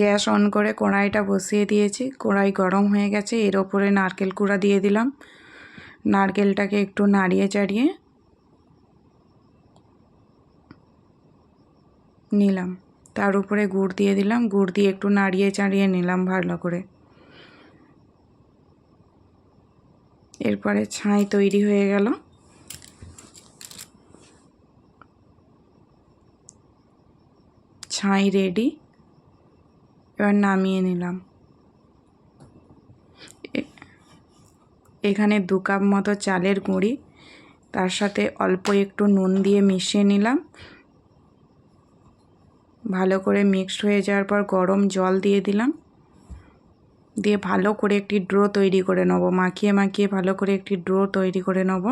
Gas on করে কড়াইটা বসিয়ে দিয়েছি। কড়াই গরম হয়ে গেছে। এর ওপরে নারকেল কুড়া দিয়ে দিলাম। নারকেলটাকে একটু নাড়িয়ে চাড়িয়ে নিলাম। তার উপরে গুড় দিয়ে দিলাম। গুড় দিয়ে একটু নাড়িয়ে চাড়িয়ে নিলাম ভালো করে। এরপরে ছাই তৈরি হয়ে গেল। ছাই রেডি। এবার নামিয়ে নিলাম। এখানে 2 কাপ মতো চালের গুঁড়ি, তার সাথে অল্প একটু নুন দিয়ে মিশিয়ে নিলাম। ভালো করে মিক্সড হয়ে যাওয়ার পর গরম জল দিয়ে দিলাম। দিয়ে ভালো করে একটি ড্রো তৈরি করে নেব। মাখিয়ে মাখিয়ে ভালো করে একটি ড্রো তৈরি করে নেব।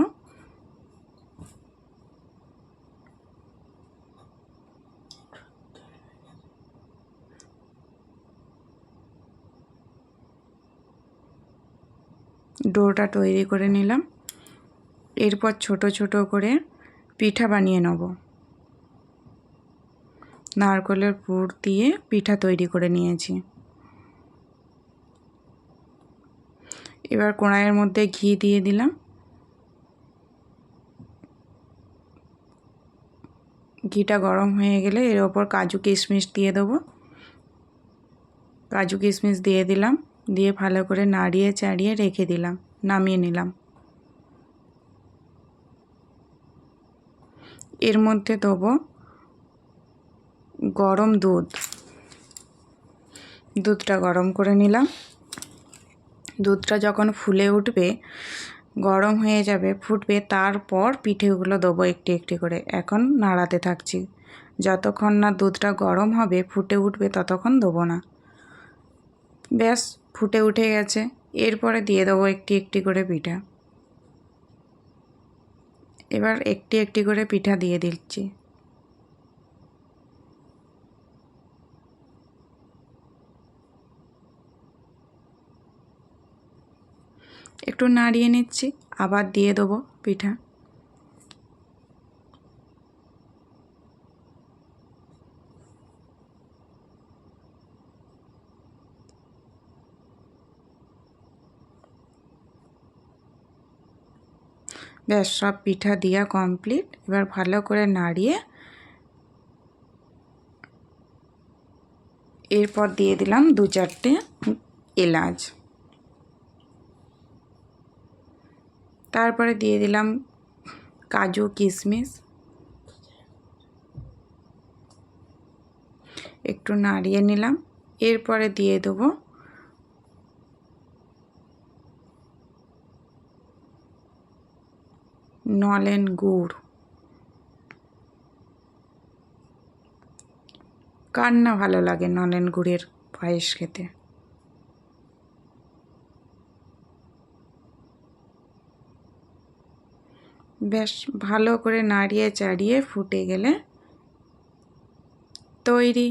ডোটা তৈরি করে নিলাম। এরপর ছোট ছোট করে পিঠা বানিয়ে নেব। নারকেলের পুর দিয়ে পিঠা তৈরি করে নিয়েছি। এবার কড়াইয়ের মধ্যে ঘি দিয়ে দিলাম। ঘিটা গরম হয়ে গেলে এর ওপর কাজু কিশমিশ দিয়ে দেবো। কাজু কিশমিশ দিয়ে দিলাম। দিয়ে ভালো করে নাড়িয়ে চাড়িয়ে রেখে দিলাম। নামিয়ে নিলাম। এর মধ্যে দেবো গরম দুধ। দুধটা গরম করে নিলাম। দুধটা যখন ফুলে উঠবে, গরম হয়ে যাবে, ফুটবে, তারপর পিঠেগুলো দেবো একটি একটি করে। এখন নাড়াতে থাকছি। যতক্ষণ না দুধটা গরম হবে, ফুটে উঠবে, ততক্ষণ দেবো না। ব্যাস, ফুটে উঠে গেছে। এরপরে দিয়ে দেবো একটি একটি করে পিঠা। এবার একটি একটি করে পিঠা দিয়ে দিচ্ছি। একটু নাড়িয়ে নিচ্ছি, আবার দিয়ে দেবো পিঠা। ব্যাস, সব পিঠা দেওয়া কমপ্লিট। এবার ভালো করে নাড়িয়ে এরপর দিয়ে দিলাম 2-4টে এলাচ। তারপরে দিয়ে দিলাম কাজু কিশমিশ। একটু নাড়িয়ে নিলাম। এরপরে দিয়ে দেবো নলেন গুড়। কার না ভালো লাগে নলেন গুড়ের পায়েস খেতে। বেশ ভালো করে নাড়িয়ে চাড়িয়ে ফুটে গেলে তৈরি।